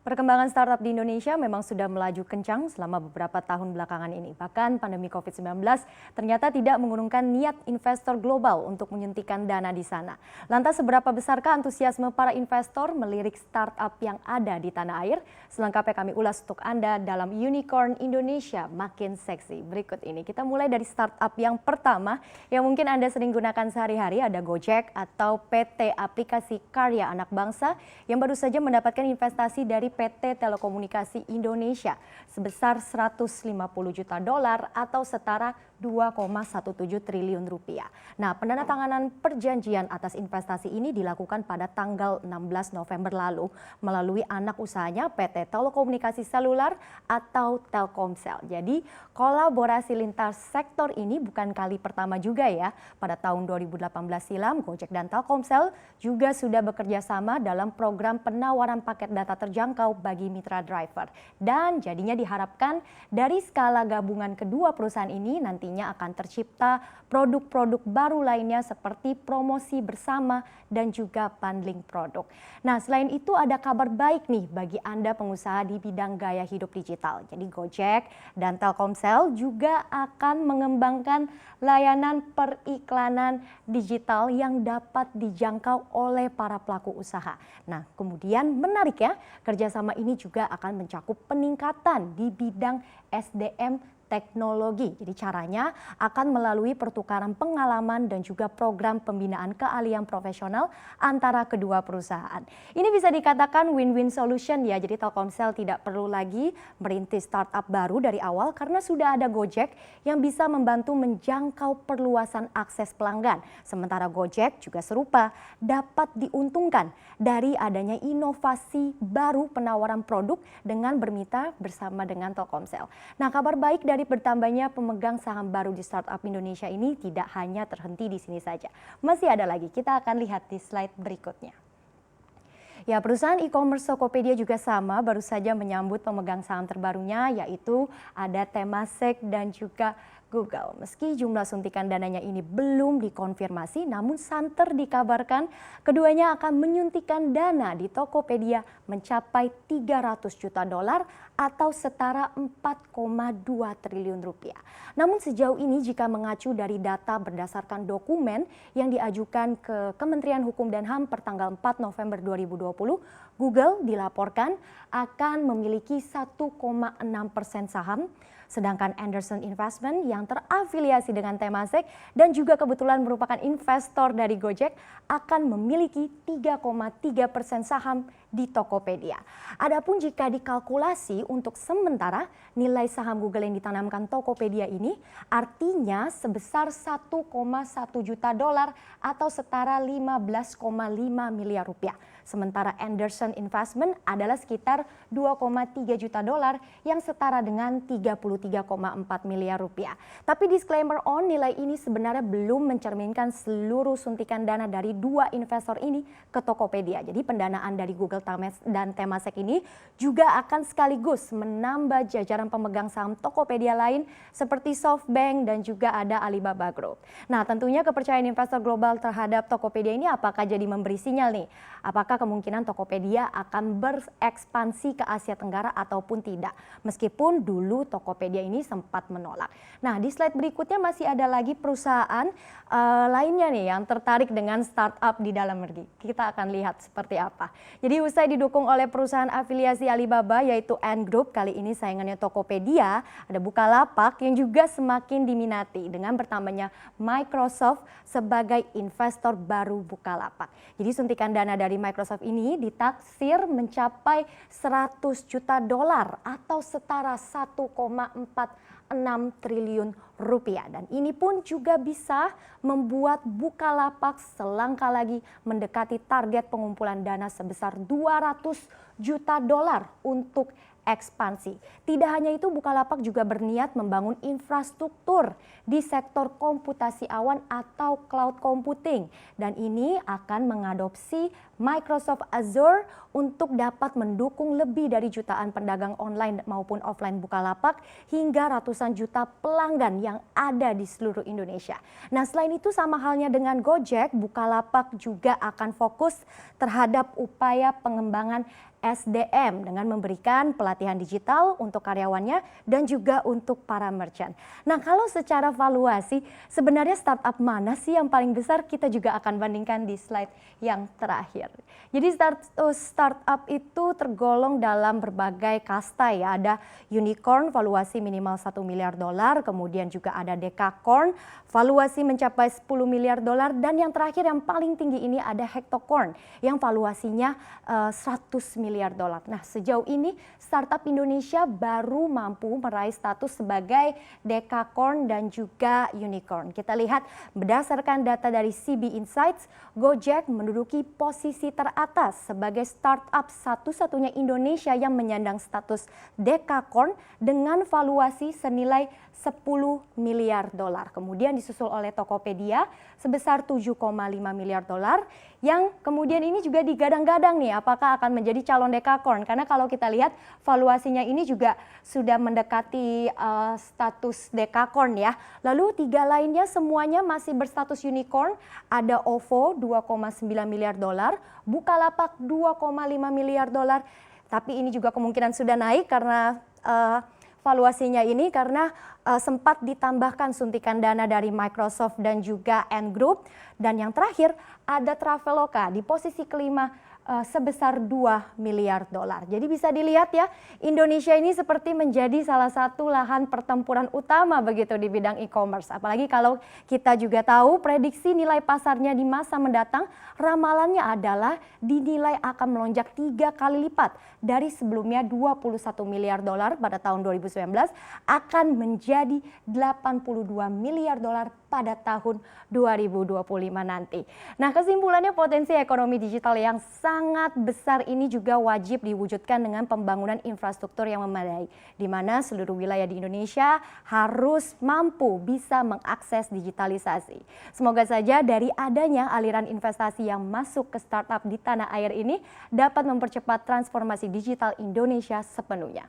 Perkembangan startup di Indonesia memang sudah melaju kencang selama beberapa tahun belakangan ini. Bahkan pandemi COVID-19 ternyata tidak mengurungkan niat investor global untuk menyuntikkan dana di sana. Lantas seberapa besarkah antusiasme para investor melirik startup yang ada di tanah air? Selengkapnya kami ulas untuk Anda dalam Unicorn Indonesia Makin Seksi. Berikut ini kita mulai dari startup yang pertama yang mungkin Anda sering gunakan sehari-hari, ada Gojek atau PT Aplikasi Karya Anak Bangsa yang baru saja mendapatkan investasi dari PT Telekomunikasi Indonesia sebesar 150 juta dolar atau setara 2,17 triliun rupiah. Nah, penandatanganan perjanjian atas investasi ini dilakukan pada tanggal 16 November lalu melalui anak usahanya PT Telekomunikasi Seluler atau Telkomsel. Jadi, kolaborasi lintas sektor ini bukan kali pertama juga ya. Pada tahun 2018 silam, Gojek dan Telkomsel juga sudah bekerja sama dalam program penawaran paket data terjangkau bagi mitra driver. Dan jadinya diharapkan dari skala gabungan kedua perusahaan ini nantinya akan tercipta produk-produk baru lainnya seperti promosi bersama dan juga bundling produk. Nah, selain itu ada kabar baik nih bagi Anda pengusaha di bidang gaya hidup digital. Jadi Gojek dan Telkomsel juga akan mengembangkan layanan periklanan digital yang dapat dijangkau oleh para pelaku usaha. Nah, kemudian menarik ya, kerjasama ini juga akan mencakup peningkatan di bidang SDM teknologi. Jadi caranya akan melalui pertukaran pengalaman dan juga program pembinaan keahlian profesional antara kedua perusahaan. Ini bisa dikatakan win-win solution ya. Jadi Telkomsel tidak perlu lagi merintis startup baru dari awal karena sudah ada Gojek yang bisa membantu menjangkau perluasan akses pelanggan. Sementara Gojek juga serupa dapat diuntungkan dari adanya inovasi baru penawaran produk dengan bermitra bersama dengan Telkomsel. Nah, kabar baik dari bertambahnya pemegang saham baru di startup Indonesia ini tidak hanya terhenti di sini saja. Masih ada lagi, kita akan lihat di slide berikutnya. Ya, perusahaan e-commerce Tokopedia juga sama, baru saja menyambut pemegang saham terbarunya yaitu ada Temasek dan juga Google. Meski jumlah suntikan dananya ini belum dikonfirmasi, namun santer dikabarkan keduanya akan menyuntikkan dana di Tokopedia mencapai 300 juta dolar atau setara 4,2 triliun rupiah. Namun sejauh ini jika mengacu dari data berdasarkan dokumen yang diajukan ke Kementerian Hukum dan HAM pertanggal 4 November 2020, Google dilaporkan akan memiliki 1,6% saham, sedangkan Anderson Investment yang terafiliasi dengan Temasek dan juga kebetulan merupakan investor dari Gojek akan memiliki 3,3% saham di Tokopedia. Adapun jika dikalkulasi untuk sementara nilai saham Google yang ditanamkan Tokopedia ini artinya sebesar 1,1 juta dolar atau setara 15,5 miliar rupiah. Sementara Anderson Investment adalah sekitar 2,3 juta dolar yang setara dengan 33,4 miliar rupiah. Tapi disclaimer on, nilai ini sebenarnya belum mencerminkan seluruh suntikan dana dari dua investor ini ke Tokopedia. Jadi pendanaan dari Google dan Temasek ini juga akan sekaligus menambah jajaran pemegang saham Tokopedia lain seperti SoftBank dan juga ada Alibaba Group. Nah, tentunya kepercayaan investor global terhadap Tokopedia ini apakah jadi memberi sinyal nih? Apakah kemungkinan Tokopedia akan berekspansi ke Asia Tenggara ataupun tidak? Meskipun dulu Tokopedia ini sempat menolak. Nah, di slide berikutnya masih ada lagi perusahaan lainnya nih yang tertarik dengan startup di dalam negeri. Kita akan lihat seperti apa. Jadi usai didukung oleh perusahaan afiliasi Alibaba yaitu Ant Group, kali ini saingannya Tokopedia ada Bukalapak yang juga semakin diminati dengan bertambahnya Microsoft sebagai investor baru Bukalapak. Jadi suntikan dana dari Microsoft ini ditaksir mencapai 100 juta dolar atau setara 1,46 triliun rupiah. Dan ini pun juga bisa membuat Bukalapak selangkah lagi mendekati target pengumpulan dana sebesar 200 juta dolar untuk ekspansi. Tidak hanya itu, Bukalapak juga berniat membangun infrastruktur di sektor komputasi awan atau cloud computing. Dan ini akan mengadopsi Microsoft Azure untuk dapat mendukung lebih dari jutaan pedagang online maupun offline Bukalapak hingga ratusan juta pelanggan yang ada di seluruh Indonesia. Nah, selain itu sama halnya dengan Gojek, Bukalapak juga akan fokus terhadap upaya pengembangan SDM dengan memberikan pelatihan digital untuk karyawannya dan juga untuk para merchant. Nah, kalau secara valuasi sebenarnya startup mana sih yang paling besar, kita juga akan bandingkan di slide yang terakhir. Jadi startup itu tergolong dalam berbagai kasta ya. Ada unicorn valuasi minimal 1 miliar dolar, kemudian juga ada decacorn valuasi mencapai 10 miliar dolar, dan yang terakhir yang paling tinggi ini ada hectocorn yang valuasinya 100 miliar dolar. Nah, sejauh ini startup Indonesia baru mampu meraih status sebagai decacorn dan juga unicorn. Kita lihat berdasarkan data dari CB Insights, Gojek menduduki posisi teratas sebagai startup satu-satunya Indonesia yang menyandang status decacorn dengan valuasi senilai 10 miliar dolar. Kemudian disusul oleh Tokopedia sebesar 7,5 miliar dolar, yang kemudian ini juga digadang-gadang nih apakah akan menjadi calon decacorn, karena kalau kita lihat valuasinya ini juga sudah mendekati status decacorn ya. Lalu 3 lainnya semuanya masih berstatus unicorn, ada OVO 2,9 miliar dolar, Bukalapak 2,5 miliar dolar, tapi ini juga kemungkinan sudah naik karena valuasinya ini karena sempat ditambahkan suntikan dana dari Microsoft dan juga Ant Group. Dan yang terakhir ada Traveloka di posisi kelima sebesar 2 miliar dolar. Jadi bisa dilihat ya, Indonesia ini seperti menjadi salah satu lahan pertempuran utama begitu di bidang e-commerce. Apalagi kalau kita juga tahu prediksi nilai pasarnya di masa mendatang, ramalannya adalah dinilai akan melonjak 3 kali lipat dari sebelumnya 21 miliar dolar pada tahun 2019 akan menjadi 82 miliar dolar pada tahun 2025 nanti. Nah, kesimpulannya potensi ekonomi digital yang sangat besar ini juga wajib diwujudkan dengan pembangunan infrastruktur yang memadai, di mana seluruh wilayah di Indonesia harus mampu bisa mengakses digitalisasi. Semoga saja dari adanya aliran investasi yang masuk ke startup di tanah air ini dapat mempercepat transformasi digital Indonesia sepenuhnya.